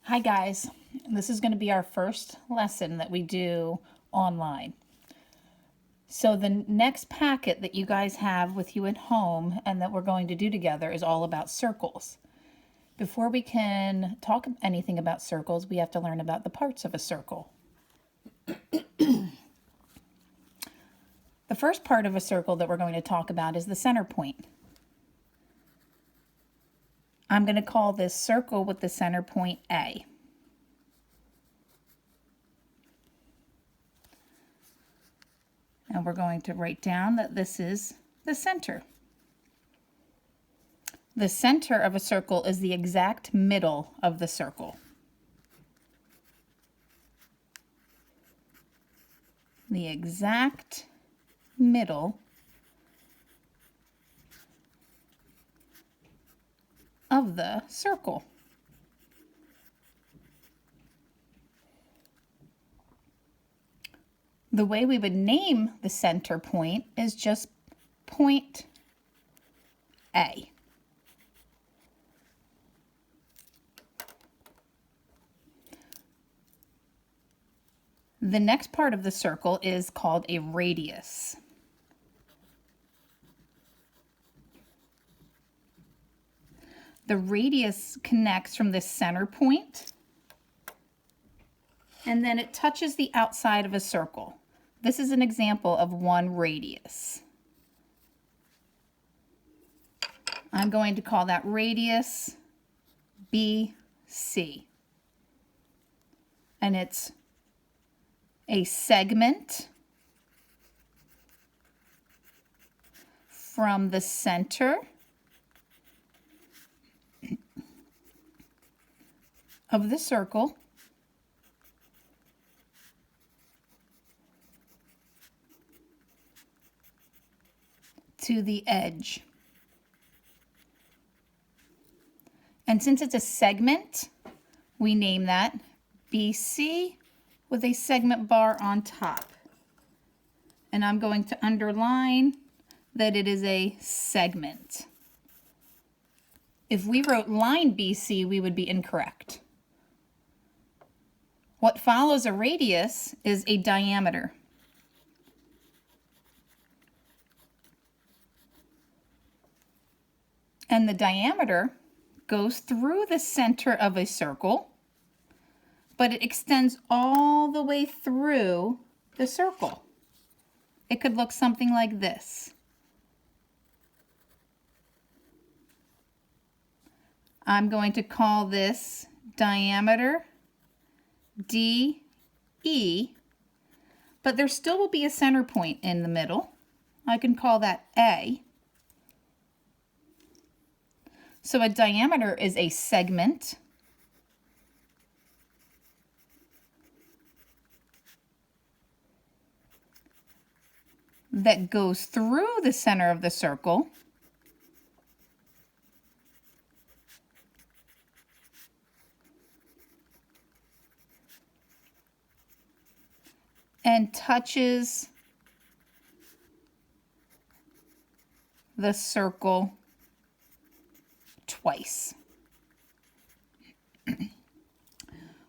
Hi guys, this is going to be our first lesson that we do online. So the next packet that you guys have with you at home and that we're going to do together is all about circles. Before we can talk anything about circles, we have to learn about the parts of a circle. The first part of a circle that we're going to talk about is the center point. I'm going to call this circle with the center point A. And we're going to write down that this is the center. The center of a circle is the exact middle of the circle. The exact middle of the circle. The way we would name the center point is just point A. The next part of the circle is called a radius. The radius connects from the center point, and then it touches the outside of a circle. This is an example of one radius. I'm going to call that radius BC. And it's a segment from the center of the circle to the edge. And since it's a segment, we name that BC with a segment bar on top. And I'm going to underline that it is a segment. If we wrote line BC, we would be incorrect. What follows a radius is a diameter. And the diameter goes through the center of a circle, but it extends all the way through the circle. It could look something like this. I'm going to call this diameter DE, but there still will be a center point in the middle. I can call that A. So a diameter is a segment that goes through the center of the circle and touches the circle twice.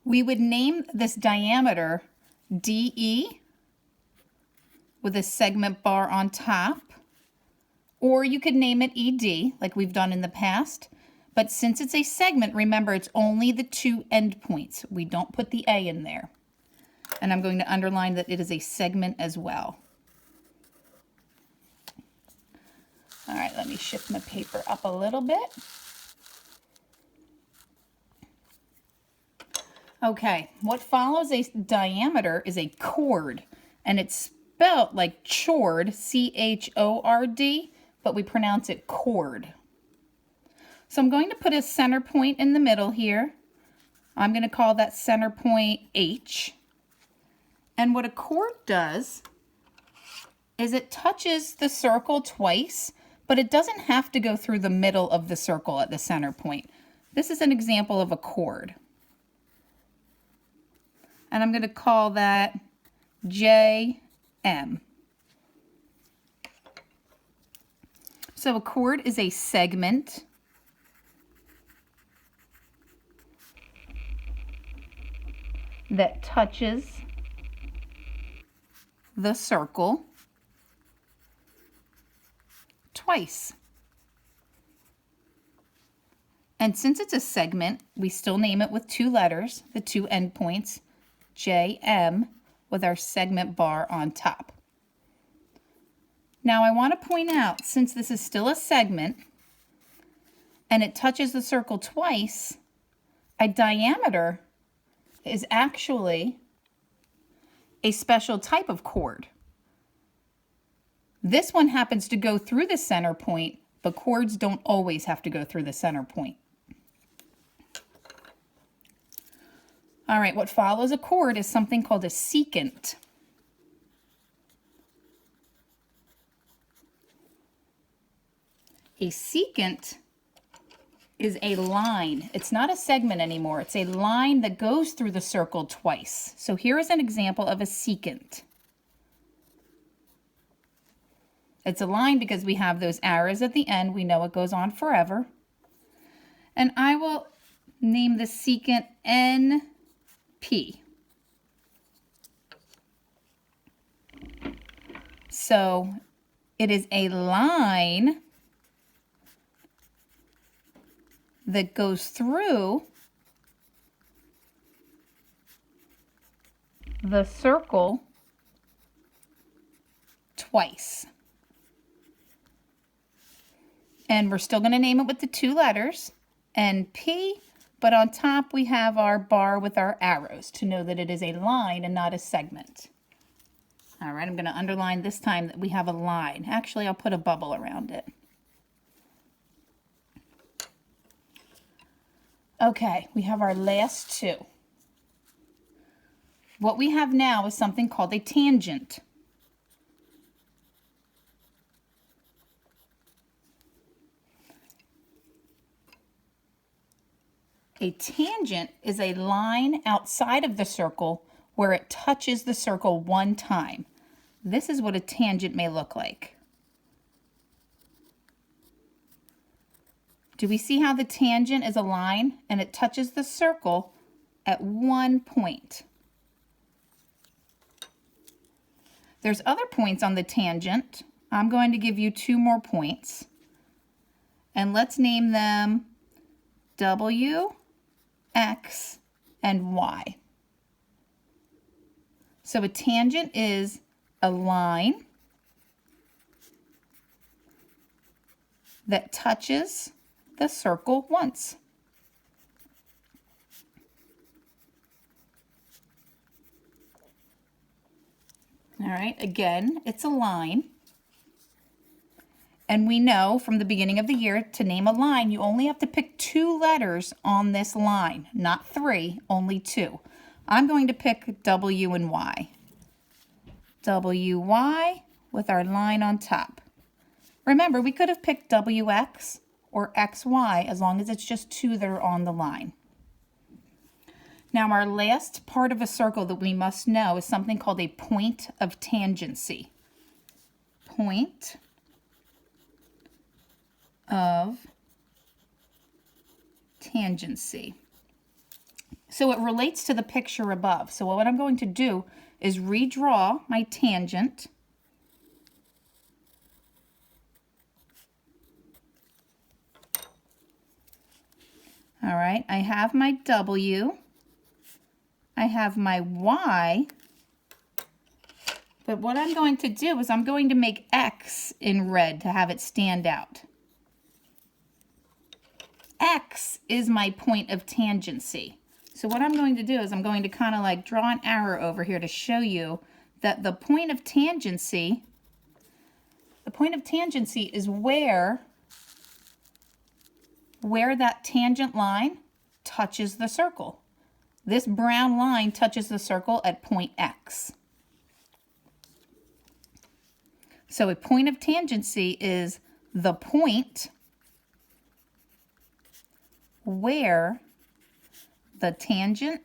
We would name this diameter DE with a segment bar on top, or you could name it ED like we've done in the past. But since it's a segment, remember it's only the two endpoints. We don't put the A in there. And I'm going to underline that it is a segment as well. All right, let me shift my paper up a little bit. Okay, what follows a diameter is a chord, and it's spelled like chord, C-H-O-R-D, but we pronounce it chord. So I'm going to put a center point in the middle here. I'm going to call that center point H. And what a chord does is it touches the circle twice, but it doesn't have to go through the middle of the circle at the center point. This is an example of a chord. And I'm going to call that JM. So a chord is a segment that touches the circle twice. And since it's a segment, we still name it with 2 letters, the 2 endpoints, JM, with our segment bar on top. Now I want to point out, since this is still a segment and it touches the circle twice, a diameter is actually a special type of chord. This one happens to go through the center point, but chords don't always have to go through the center point. All right, what follows a chord is something called a secant. A secant is a line. It's not a segment anymore. It's a line that goes through the circle twice. So here is an example of a secant. It's a line because we have those arrows at the end. We know it goes on forever. And I will name the secant NP. So it is a line that goes through the circle twice. And we're still going to name it with the 2 letters, NP, but on top we have our bar with our arrows to know that it is a line and not a segment. All right, I'm going to underline this time that we have a line. Actually, I'll put a bubble around it. Okay, we have our last 2. What we have now is something called a tangent. A tangent is a line outside of the circle where it touches the circle 1 time. This is what a tangent may look like. Do we see how the tangent is a line and it touches the circle at 1 point? There's other points on the tangent. I'm going to give you 2 more points. And let's name them W, X, and Y. So a tangent is a line that touches the circle once. All right, again, it's a line. And we know from the beginning of the year to name a line, you only have to pick 2 letters on this line, not 3, only 2. I'm going to pick W and Y. WY with our line on top. Remember, we could have picked WX or XY as long as it's just 2 that are on the line. Now our last part of a circle that we must know is something called a point of tangency. Point of tangency. So it relates to the picture above. So what I'm going to do is redraw my tangent. All right, I have my W, I have my Y, but what I'm going to do is I'm going to make X in red to have it stand out. X is my point of tangency. So what I'm going to do is I'm going to kind of like draw an arrow over here to show you that the point of tangency is where that tangent line touches the circle. This brown line touches the circle at point X. So a point of tangency is the point where the tangent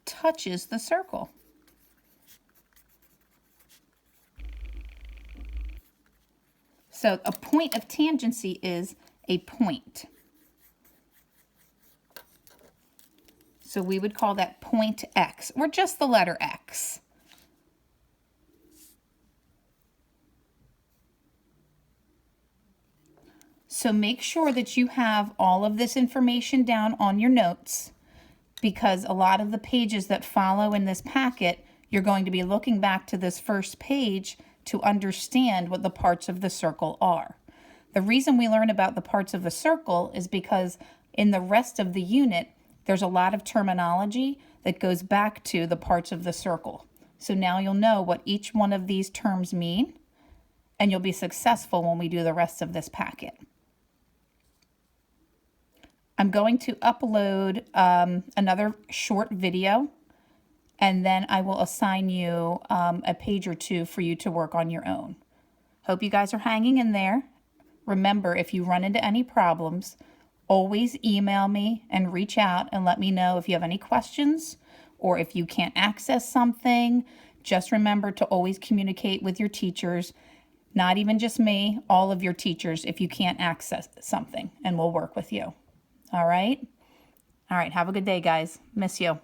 touches the circle. So a point of tangency is a point. So we would call that point X, or just the letter X. So make sure that you have all of this information down on your notes, because a lot of the pages that follow in this packet, you're going to be looking back to this first page to understand what the parts of the circle are. The reason we learn about the parts of the circle is because in the rest of the unit, there's a lot of terminology that goes back to the parts of the circle. So now you'll know what each one of these terms mean, and you'll be successful when we do the rest of this packet. I'm going to upload another short video, and then I will assign you a page or two for you to work on your own. Hope you guys are hanging in there. Remember, if you run into any problems, always email me and reach out and let me know if you have any questions or if you can't access something. Just remember to always communicate with your teachers, not even just me, all of your teachers if you can't access something, and we'll work with you. All right? All right, have a good day, guys. Miss you.